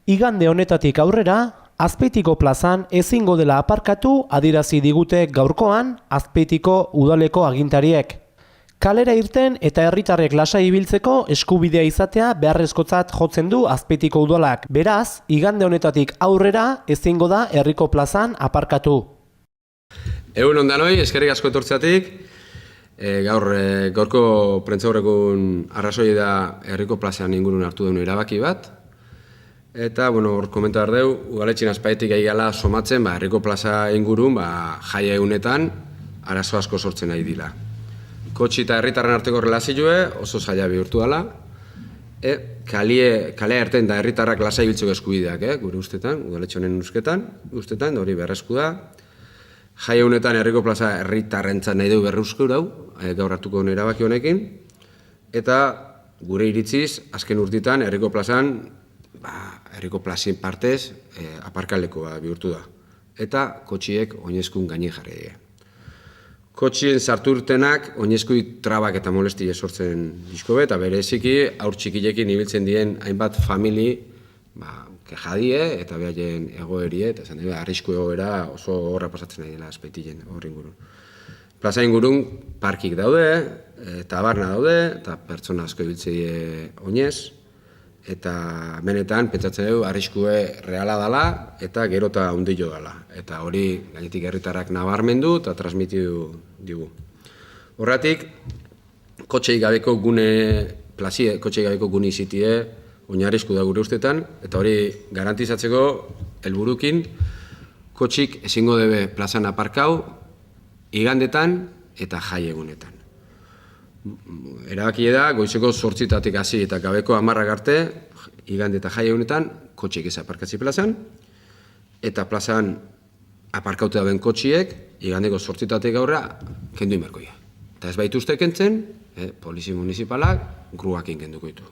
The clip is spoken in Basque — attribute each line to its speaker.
Speaker 1: Igande honetatik aurrera, Azpeitiko plazan ezingo dela aparkatu adierazi digute gaurkoan Azpeitiko udaleko agintariek. Kalera irten eta herritarrek lasai ibiltzeko eskubidea izatea beharrezkotzat jotzen du Azpeitiko udalak. Beraz, igande honetatik aurrera ezingo da herriko plazan aparkatu.
Speaker 2: Egun ondanoi, eskerrik asko etortzeatik. Gaurko prentzaurrekun arrazoi da herriko plazan ingurun hartu duen erabaki bat. Eta, hor komentar dugu, udaletxin Azpeitik egala somatzen, herriko plaza ingurun, jai egunetan, arazo asko sortzen nahi dira. Kotxi eta herritarren arteko relazioe oso zaila bihurtu dela. Kalea erten da herritarrak lasai biltzeko eskubideak, gure ustetan, udaletxe honen ustetan, hori berresku da. Jai egunetan herriko plaza herritarrentzat nahi dugu berruzko dau, gaur hartuko erabaki honekin. Eta gure iritziz, azken urtitan herriko plazan, herriko plazien partez aparkalekoa bihurtu da. Eta kotxiek oinezkun gaine jarri dira. Kotxien sartu urtenak oinezkui trabak eta molestia sortzen dizkobe, eta bereziki haur txikilekin ibiltzen dien hainbat famili kejadie eta behaien egoerie, eta esan dira, arrisku egoera oso horra pasatzen nahi dela Azpeitilen hor ingurun. Plaza ingurun parkik daude, tabarna daude, eta pertsona asko ibiltzen die oinez, eta benetan pentsatzen dugu arriskue reala dela eta gerota hundillo dela. Eta hori gainetik herritarrak nabarmendu eta transmitidu digu. Horregatik, kotxei gabeko gune izitie oinarrizko da gure ustetan, eta hori garantizatzeko helburukin kotxik ezingo debe plazan aparkau igandetan eta jai egunetan. Erabakie da, goizeko 8:00 hasi eta gabeko 10:00 arte, igande eta jai egunetan, kotxiek ez aparkatzi plazan, eta plazan aparkauta dauden kotxiek, igandeko 8:00 aurra, kendu inberkoia. Eta ez baituzte kentzen, polizi municipalak gruakin kenduko ditu.